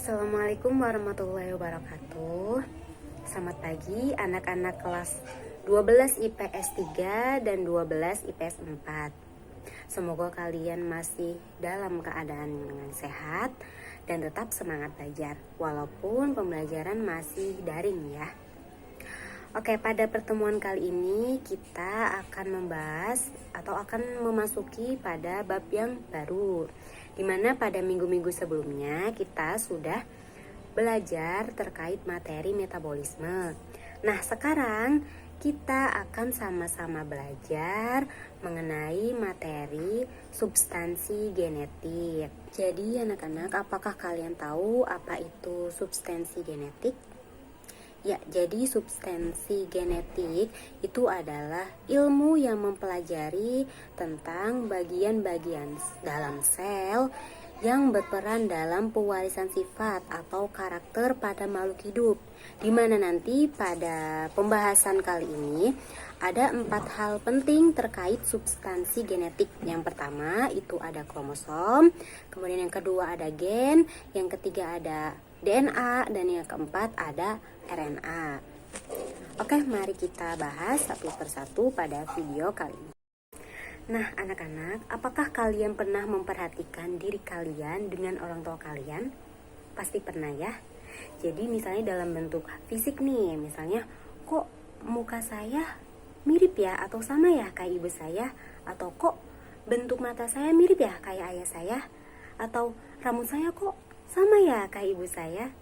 Assalamualaikum warahmatullahi wabarakatuh. Selamat pagi anak-anak kelas 12 IPS 3 dan 12 IPS 4. Semoga kalian masih dalam keadaan yang sehat dan tetap semangat belajar walaupun pembelajaran masih daring ya. Oke, pada pertemuan kali ini kita akan membahas atau akan memasuki pada bab yang baru, di mana pada minggu-minggu sebelumnya kita sudah belajar terkait materi metabolisme. Nah, sekarang kita akan sama-sama belajar mengenai materi substansi genetik. Jadi anak-anak, apakah kalian tahu apa itu substansi genetik? Ya, jadi substansi genetik itu adalah ilmu yang mempelajari tentang bagian-bagian dalam sel yang berperan dalam pewarisan sifat atau karakter pada makhluk hidup. Di mana nanti pada pembahasan kali ini ada 4 hal penting terkait substansi genetik. Yang pertama itu ada kromosom, kemudian yang kedua ada gen, yang ketiga ada DNA, dan yang keempat ada RNA. Oke, mari kita bahas satu persatu pada video kali ini. Nah, anak-anak, apakah kalian pernah memperhatikan diri kalian dengan orang tua kalian? Pasti pernah ya. Jadi misalnya dalam bentuk fisik nih, misalnya kok muka saya mirip ya atau sama ya kayak ibu saya, atau kok bentuk mata saya mirip ya kayak ayah saya, atau rambut saya kok sama ya kayak ibu saya.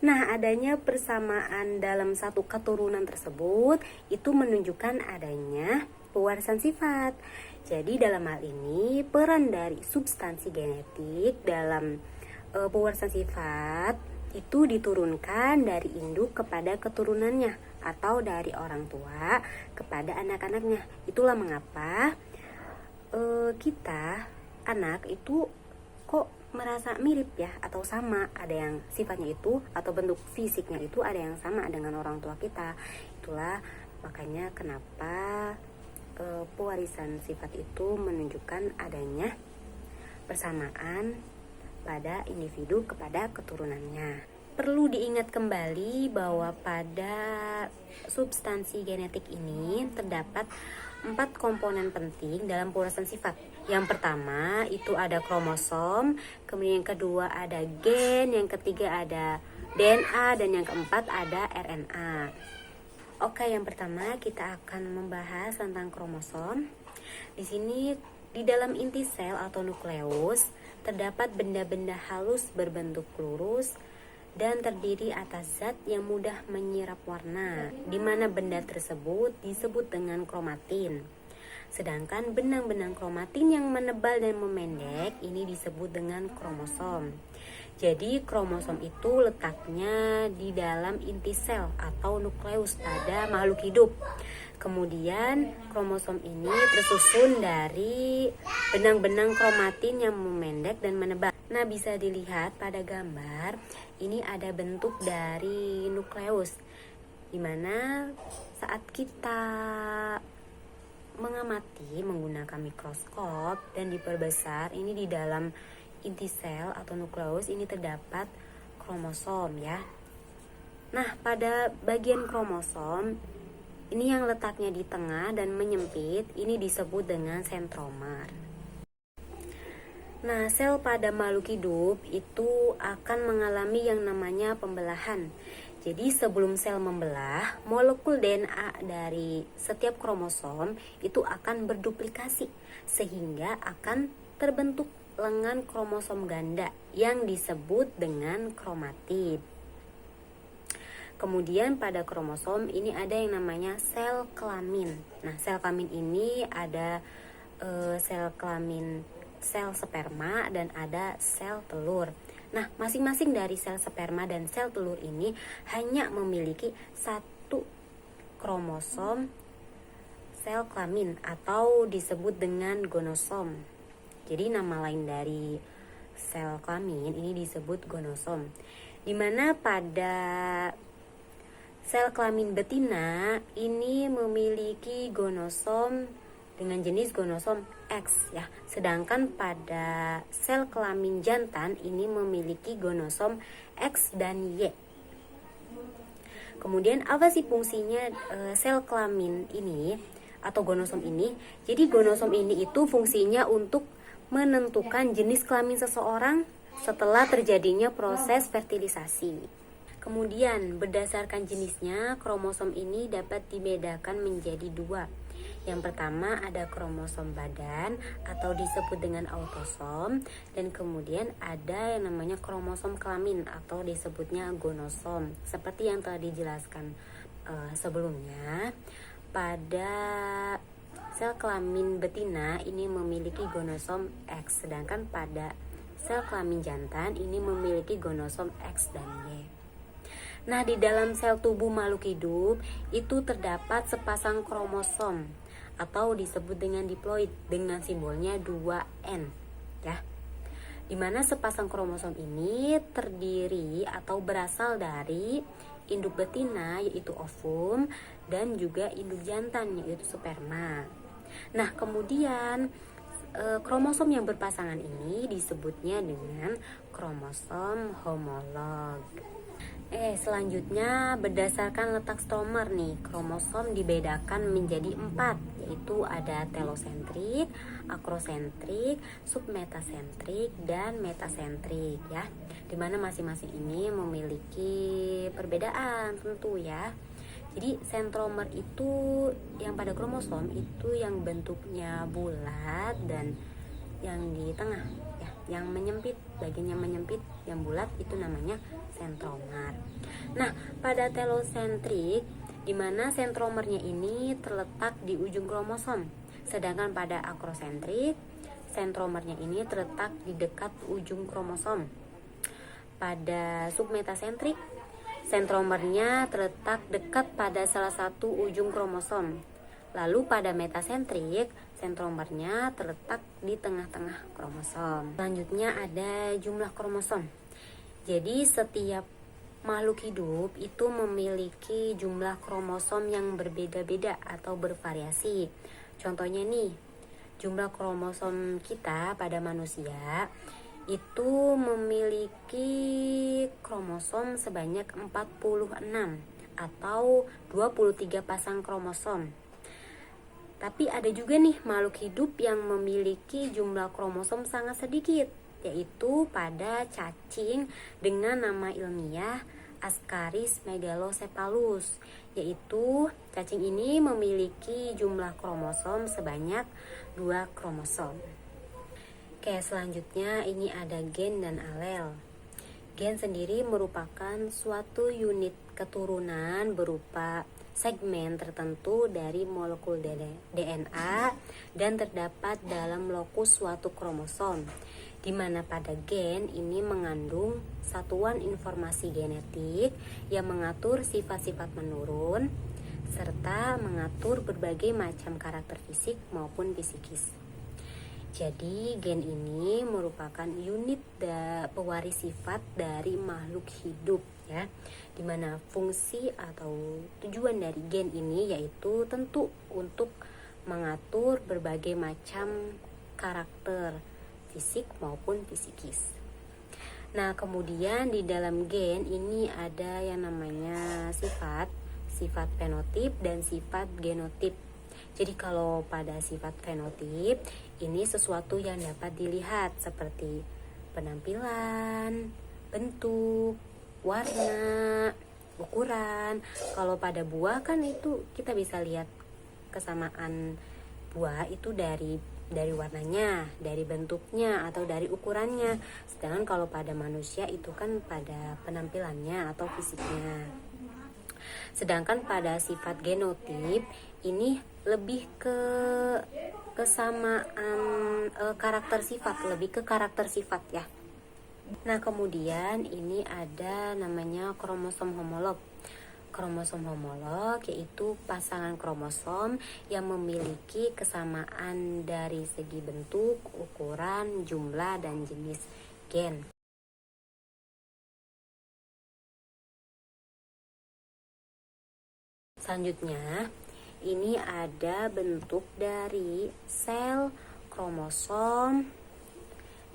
Nah, adanya persamaan dalam satu keturunan tersebut itu menunjukkan adanya pewarisan sifat. Jadi dalam hal ini peran dari substansi genetik dalam pewarisan sifat itu diturunkan dari induk kepada keturunannya atau dari orang tua kepada anak-anaknya. Itulah mengapa kita anak itu kok merasa mirip ya atau sama, ada yang sifatnya itu atau bentuk fisiknya itu ada yang sama dengan orang tua kita. Itulah makanya kenapa pewarisan sifat itu menunjukkan adanya persamaan pada individu kepada keturunannya. Perlu diingat kembali bahwa pada substansi genetik ini terdapat 4 komponen penting dalam pewarisan sifat. Yang pertama itu ada kromosom, kemudian yang kedua ada gen, yang ketiga ada DNA, dan yang keempat ada RNA. Oke, yang pertama kita akan membahas tentang kromosom. Di sini di dalam inti sel atau nukleus terdapat benda-benda halus berbentuk lurus dan terdiri atas zat yang mudah menyerap warna, di mana benda tersebut disebut dengan kromatin. Sedangkan benang-benang kromatin yang menebal dan memendek ini disebut dengan kromosom. Jadi kromosom itu letaknya di dalam inti sel atau nukleus pada makhluk hidup. Kemudian kromosom ini tersusun dari benang-benang kromatin yang memendek dan menebal. Nah, bisa dilihat pada gambar ini ada bentuk dari nukleus, dimana saat kita mengamati menggunakan mikroskop dan diperbesar, ini di dalam inti sel atau nukleus ini terdapat kromosom ya. Nah, pada bagian kromosom ini yang letaknya di tengah dan menyempit, ini disebut dengan sentromer. Nah, sel pada makhluk hidup itu akan mengalami yang namanya pembelahan. Jadi sebelum sel membelah, molekul DNA dari setiap kromosom itu akan berduplikasi sehingga akan terbentuk lengan kromosom ganda yang disebut dengan kromatid. Kemudian pada kromosom ini ada yang namanya sel kelamin. Nah, sel kelamin ini ada sel kelamin sel sperma dan ada sel telur. Nah, masing-masing dari sel sperma dan sel telur ini hanya memiliki satu kromosom sel kelamin atau disebut dengan gonosom. Jadi nama lain dari sel kelamin ini disebut gonosom. Dimana pada sel kelamin betina ini memiliki gonosom dengan jenis gonosom X ya. Sedangkan pada sel kelamin jantan ini memiliki gonosom X dan Y. Kemudian apa sih fungsinya sel kelamin ini atau gonosom ini? Jadi gonosom ini itu fungsinya untuk menentukan jenis kelamin seseorang setelah terjadinya proses fertilisasi. Kemudian berdasarkan jenisnya, kromosom ini dapat dibedakan menjadi dua. Yang pertama ada kromosom badan atau disebut dengan autosom, dan kemudian ada yang namanya kromosom kelamin atau disebutnya gonosom. Seperti yang telah dijelaskan sebelumnya, pada sel kelamin betina ini memiliki gonosom X, sedangkan pada sel kelamin jantan ini memiliki gonosom X dan Y. Nah, di dalam sel tubuh makhluk hidup itu terdapat sepasang kromosom atau disebut dengan diploid dengan simbolnya 2N ya. Dimana sepasang kromosom ini terdiri atau berasal dari induk betina yaitu ovum dan juga induk jantan yaitu sperma. Nah, kemudian kromosom yang berpasangan ini disebutnya dengan kromosom homolog. Selanjutnya berdasarkan letak stromer nih, kromosom dibedakan menjadi 4, yaitu ada telosentrik, akrosentrik, submetasentrik, dan metasentrik ya. Dimana masing-masing ini memiliki perbedaan tentu ya. Jadi sentromer itu yang pada kromosom itu yang bentuknya bulat dan yang di tengah ya, yang menyempit, bagian yang menyempit, yang bulat itu namanya sentromer. Nah, pada telosentrik di mana sentromernya ini terletak di ujung kromosom, sedangkan pada akrosentrik sentromernya ini terletak di dekat ujung kromosom. Pada submetasentrik sentromernya terletak dekat pada salah satu ujung kromosom. Lalu pada metasentrik, sentromernya terletak di tengah-tengah kromosom. Selanjutnya ada jumlah kromosom. Jadi setiap makhluk hidup itu memiliki jumlah kromosom yang berbeda-beda atau bervariasi. Contohnya nih, jumlah kromosom kita pada manusia itu memiliki kromosom sebanyak 46 atau 23 pasang kromosom. Tapi ada juga nih makhluk hidup yang memiliki jumlah kromosom sangat sedikit, yaitu pada cacing dengan nama ilmiah Ascaris megalocephalus, yaitu cacing ini memiliki jumlah kromosom sebanyak 2 kromosom. Oke, selanjutnya ini ada gen dan alel. Gen sendiri merupakan suatu unit keturunan berupa segmen tertentu dari molekul DNA dan terdapat dalam lokus suatu kromosom, di mana pada gen ini mengandung satuan informasi genetik yang mengatur sifat-sifat menurun serta mengatur berbagai macam karakter fisik maupun psikis. Jadi gen ini merupakan unit pewaris sifat dari makhluk hidup ya, dimana fungsi atau tujuan dari gen ini yaitu tentu untuk mengatur berbagai macam karakter fisik maupun psikis. Nah, kemudian di dalam gen ini ada yang namanya sifat fenotip dan sifat genotip. Jadi kalau pada sifat fenotip ini sesuatu yang dapat dilihat seperti penampilan, bentuk, warna, ukuran. Kalau pada buah kan itu kita bisa lihat kesamaan buah itu dari warnanya, dari bentuknya atau dari ukurannya. Sedangkan kalau pada manusia itu kan pada penampilannya atau fisiknya. Sedangkan pada sifat genotip ini lebih ke kesamaan karakter sifat, lebih ke karakter sifat ya. Nah, kemudian ini ada namanya kromosom homolog. Kromosom homolog yaitu pasangan kromosom yang memiliki kesamaan dari segi bentuk, ukuran, jumlah, dan jenis gen. Selanjutnya, ini ada bentuk dari sel, kromosom,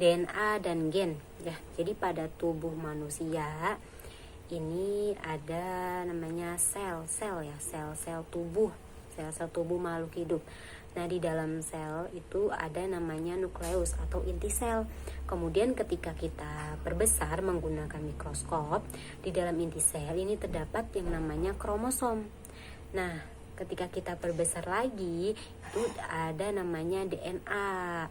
DNA dan gen ya. Jadi pada tubuh manusia ini ada namanya sel-sel ya, sel-sel tubuh, sel-sel tubuh makhluk hidup. Nah, di dalam sel itu ada namanya nukleus atau inti sel. Kemudian ketika kita perbesar menggunakan mikroskop, di dalam inti sel ini terdapat yang namanya kromosom. Nah, ketika kita perbesar lagi, itu ada namanya DNA.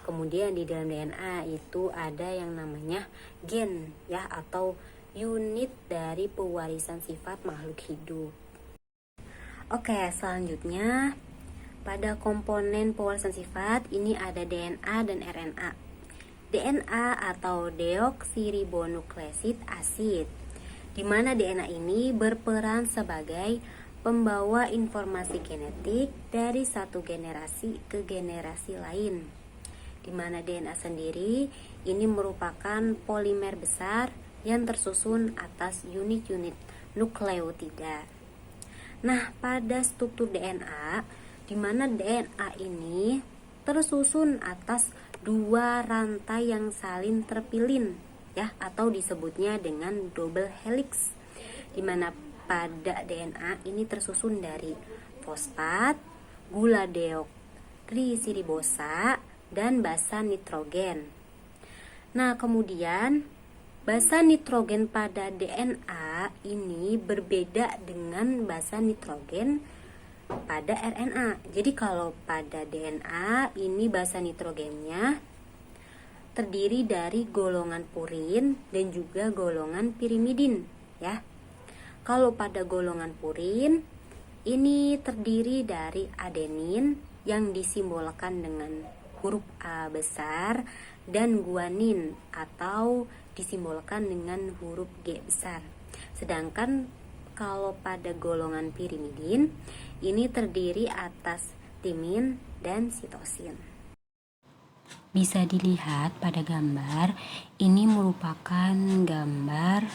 Kemudian di dalam DNA itu ada yang namanya gen ya, atau unit dari pewarisan sifat makhluk hidup. Oke, selanjutnya pada komponen pewarisan sifat ini ada DNA dan RNA. DNA atau deoksiribonukleosid asid, di mana DNA ini berperan sebagai pembawa informasi genetik dari satu generasi ke generasi lain. Di mana DNA sendiri ini merupakan polimer besar yang tersusun atas unit-unit nukleotida. Nah, pada struktur DNA, di mana DNA ini tersusun atas dua rantai yang saling terpilin ya, atau disebutnya dengan double helix. Di mana pada DNA ini tersusun dari fosfat, gula deoksirribosa, dan basa nitrogen. Nah, kemudian basa nitrogen pada DNA ini berbeda dengan basa nitrogen pada RNA. Jadi kalau pada DNA ini basa nitrogennya terdiri dari golongan purin dan juga golongan pirimidin ya. Kalau pada golongan purin ini terdiri dari adenin yang disimbolkan dengan huruf A besar dan guanin atau disimbolkan dengan huruf G besar. Sedangkan kalau pada golongan pirimidin ini terdiri atas timin dan sitosin. Bisa dilihat pada gambar, ini merupakan gambar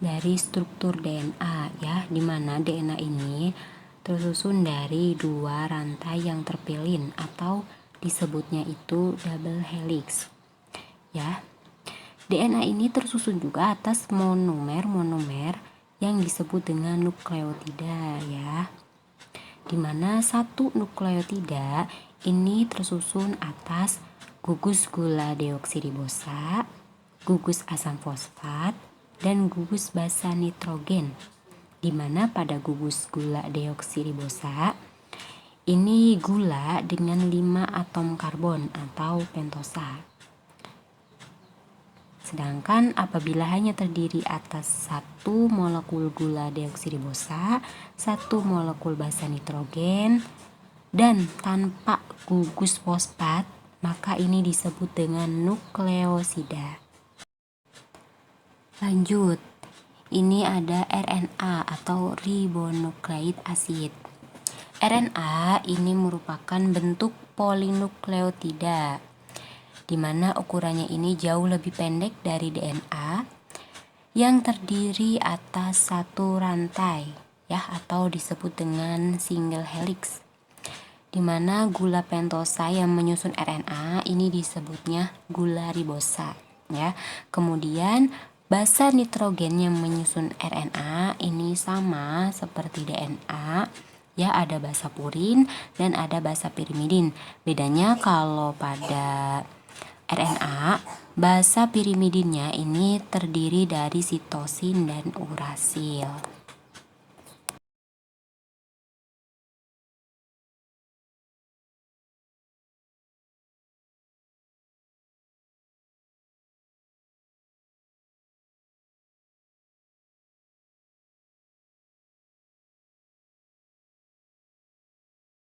dari struktur DNA ya, di mana DNA ini tersusun dari dua rantai yang terpilin atau disebutnya itu double helix ya. DNA ini tersusun juga atas monomer yang disebut dengan nukleotida ya, dimana satu nukleotida ini tersusun atas gugus gula deoksirribosa, gugus asam fosfat, dan gugus basa nitrogen, dimana pada gugus gula deoksirribosa ini gula dengan 5 atom karbon atau pentosa. Sedangkan apabila hanya terdiri atas satu molekul gula deoksirribosa, satu molekul basa nitrogen, dan tanpa gugus fosfat, maka ini disebut dengan nukleosida. Lanjut, ini ada RNA atau ribonukleik asid. RNA ini merupakan bentuk polinukleotida, di mana ukurannya ini jauh lebih pendek dari DNA yang terdiri atas satu rantai ya, atau disebut dengan single helix, di mana gula pentosa yang menyusun RNA ini disebutnya gula ribosa ya. Kemudian basa nitrogen yang menyusun RNA ini sama seperti DNA ya, ada basa purin dan ada basa pirimidin. Bedanya kalau pada RNA, basa pirimidinnya ini terdiri dari sitosin dan urasil.